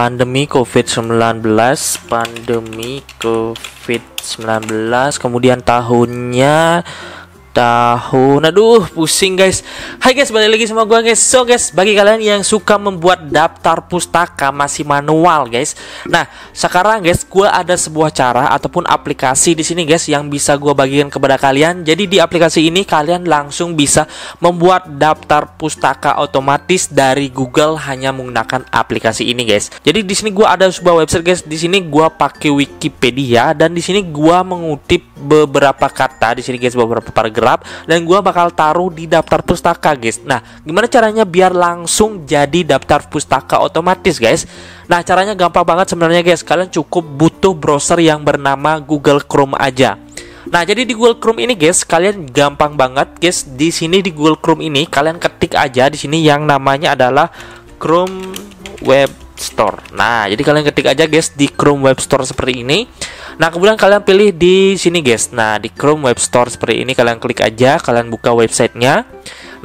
pandemi COVID-19, kemudian tahunnya aduh pusing guys. Hai guys, balik lagi sama gua guys. So guys, bagi kalian yang suka membuat daftar pustaka masih manual guys, nah sekarang guys gua ada sebuah cara ataupun aplikasi di sini guys yang bisa gua bagikan kepada kalian. Jadi di aplikasi ini kalian langsung bisa membuat daftar pustaka otomatis dari Google hanya menggunakan aplikasi ini guys. Jadi di sini gua ada sebuah website guys. Di sini gua pakai Wikipedia dan di sini gua mengutip beberapa kata di sini guys, beberapa paragraf, dan gua bakal taruh di daftar pustaka guys. Nah, gimana caranya biar langsung jadi daftar pustaka otomatis guys? Nah, caranya gampang banget sebenarnya guys. Kalian cukup butuh browser yang bernama Google Chrome aja. Nah, jadi di Google Chrome ini guys, kalian gampang banget guys. Di sini di Google Chrome ini kalian ketik aja di sini yang namanya adalah Chrome Web Store. Nah, jadi kalian ketik aja guys di Chrome Web Store seperti ini. Nah, kemudian kalian pilih di sini guys. Nah, di Chrome Web Store seperti ini kalian klik aja, kalian buka websitenya.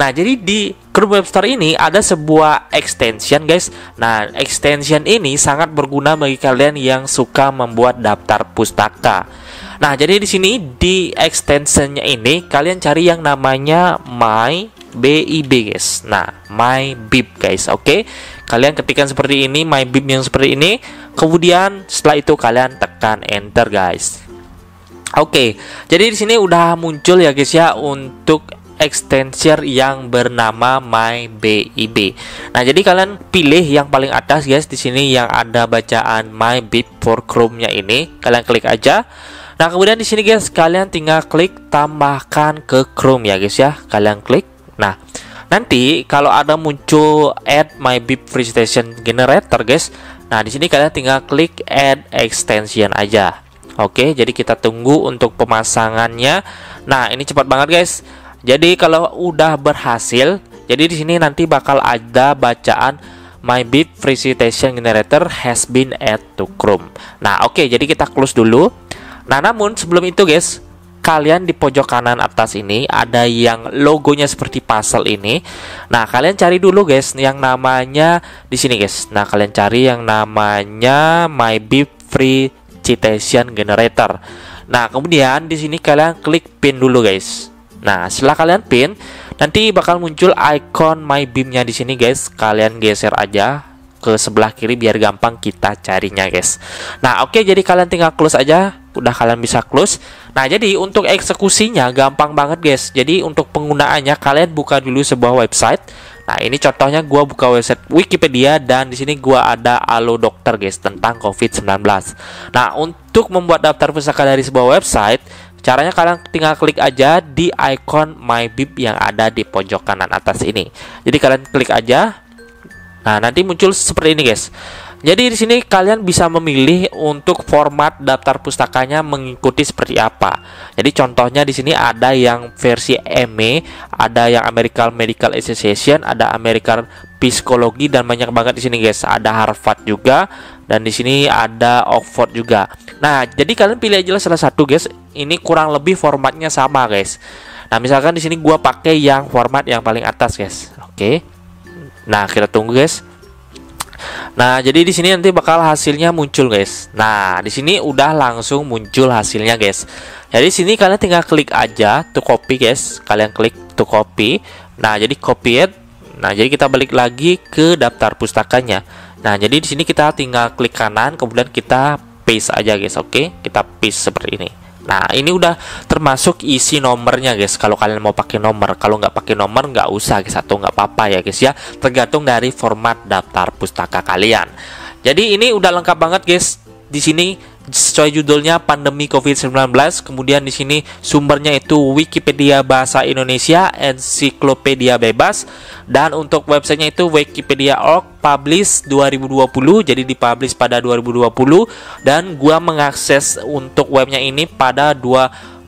Nah, jadi di Chrome Web Store ini ada sebuah extension guys. Nah, extension ini sangat berguna bagi kalian yang suka membuat daftar pustaka. Nah, jadi di sini di extensionnya ini kalian cari yang namanya MyBib guys. Nah, MyBib guys, oke. Kalian ketikkan seperti ini, MyBib yang seperti ini. Kemudian setelah itu kalian tekan enter guys. Oke, jadi di sini udah muncul ya guys ya untuk extension yang bernama MyBib. Nah, jadi kalian pilih yang paling atas guys. Di sini yang ada bacaan MyBib for Chrome-nya ini, kalian klik aja. Nah, kemudian di sini guys kalian tinggal klik tambahkan ke Chrome ya guys ya. Kalian klik. Nah, nanti kalau ada muncul add MyBib free station generator guys. Nah, di sini kalian tinggal klik add extension aja. Oke, jadi kita tunggu untuk pemasangannya. Nah, ini cepat banget guys. Jadi kalau udah berhasil, jadi di sini nanti bakal ada bacaan MyBib free citation generator has been added to Chrome. Nah, oke, jadi kita close dulu. Nah, namun sebelum itu guys, kalian di pojok kanan atas ini ada yang logonya seperti puzzle ini. Nah, kalian cari dulu guys yang namanya di sini guys. Nah, kalian cari yang namanya MyBib free citation generator. Nah, kemudian di sini kalian klik pin dulu guys. Nah, setelah kalian pin, nanti bakal muncul icon MyBib-nya di sini guys. Kalian geser aja ke sebelah kiri biar gampang kita carinya guys. Nah, oke, jadi kalian tinggal close aja. Udah kalian bisa close. Nah, jadi untuk eksekusinya gampang banget guys. Jadi untuk penggunaannya kalian buka dulu sebuah website. Nah, ini contohnya gua buka website Wikipedia dan di sini gua ada Halo Dokter guys tentang COVID-19. Nah, untuk membuat daftar pustaka dari sebuah website, caranya kalian tinggal klik aja di icon MyBib yang ada di pojok kanan atas ini. Jadi kalian klik aja. Nah, nanti muncul seperti ini guys. Jadi di sini kalian bisa memilih untuk format daftar pustakanya mengikuti seperti apa. Jadi contohnya di sini ada yang versi ME, ada yang American Medical Association, ada American Psikologi, dan banyak banget di sini guys. Ada Harvard juga, dan di sini ada Oxford juga. Nah, jadi kalian pilih aja salah satu guys. Ini kurang lebih formatnya sama guys. Nah, misalkan di sini gua pakai yang format yang paling atas guys. Oke. Nah, kita tunggu guys. Nah, jadi di sini nanti bakal hasilnya muncul guys. Nah, di sini udah langsung muncul hasilnya guys. Jadi sini kalian tinggal klik aja to copy guys. Kalian klik to copy. Nah, jadi copy it. Nah, jadi kita balik lagi ke daftar pustakanya. Nah, jadi di sini kita tinggal klik kanan, kemudian kita paste aja guys. Oke, kita paste seperti ini. Nah, ini udah termasuk isi nomornya guys. Kalau kalian mau pakai nomor, kalau nggak pakai nomor nggak usah guys, atau nggak apa-apa ya guys ya. Tergantung dari format daftar pustaka kalian. Jadi ini udah lengkap banget guys. Di sini sesuai judulnya pandemi COVID-19, kemudian di sini sumbernya itu Wikipedia bahasa Indonesia, ensiklopedia bebas, dan untuk websitenya itu wikipedia.org, publish 2020, jadi dipublish pada 2020, dan gua mengakses untuk webnya ini pada 24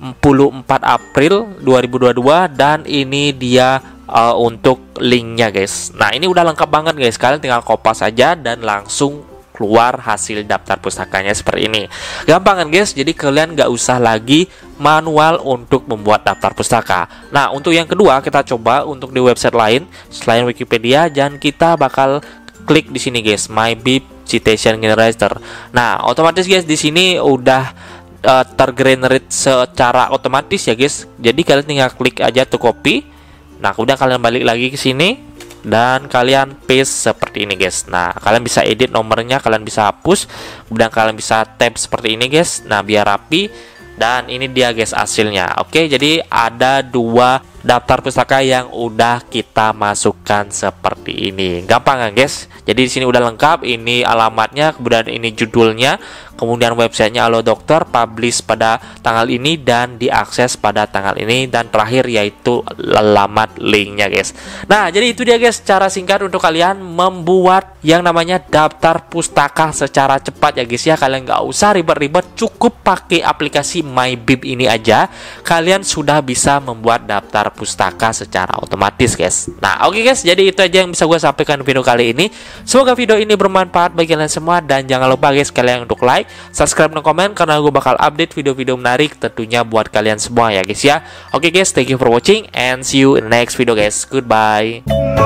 April 2022, dan ini dia untuk linknya guys. Nah, ini udah lengkap banget guys. Kalian tinggal kopas aja dan langsung keluar hasil daftar pustakanya seperti ini. Gampang kan guys? Jadi kalian nggak usah lagi manual untuk membuat daftar pustaka. Nah, untuk yang kedua kita coba untuk di website lain selain Wikipedia, dan kita bakal klik di sini guys, MyBib citation generator. Nah, otomatis guys di sini udah tergenerate secara otomatis ya guys. Jadi kalian tinggal klik aja to copy. Nah, kemudian kalian balik lagi ke sini dan kalian paste seperti ini guys. Nah, kalian bisa edit nomornya, kalian bisa hapus, kemudian kalian bisa tab seperti ini guys. Nah, biar rapi. Dan ini dia guys hasilnya. Oke, jadi ada 2 daftar pustaka yang udah kita masukkan seperti ini. Gampang kan guys? Jadi di sini udah lengkap. Ini alamatnya, kemudian ini judulnya, kemudian websitenya Halo Dokter, publish pada tanggal ini dan diakses pada tanggal ini, dan terakhir yaitu alamat linknya guys. Nah, jadi itu dia guys cara singkat untuk kalian membuat yang namanya daftar pustaka secara cepat ya guys ya. Kalian nggak usah ribet-ribet, cukup pakai aplikasi MyBib ini aja kalian sudah bisa membuat daftar pustaka secara otomatis guys. Nah, oke guys, jadi itu aja yang bisa gue sampaikan di video kali ini. Semoga video ini bermanfaat bagi kalian semua, dan jangan lupa guys kalian untuk like, subscribe, dan komen karena gue bakal update video-video menarik tentunya buat kalian semua ya guys ya. Oke guys, thank you for watching and see you in the next video guys. Goodbye.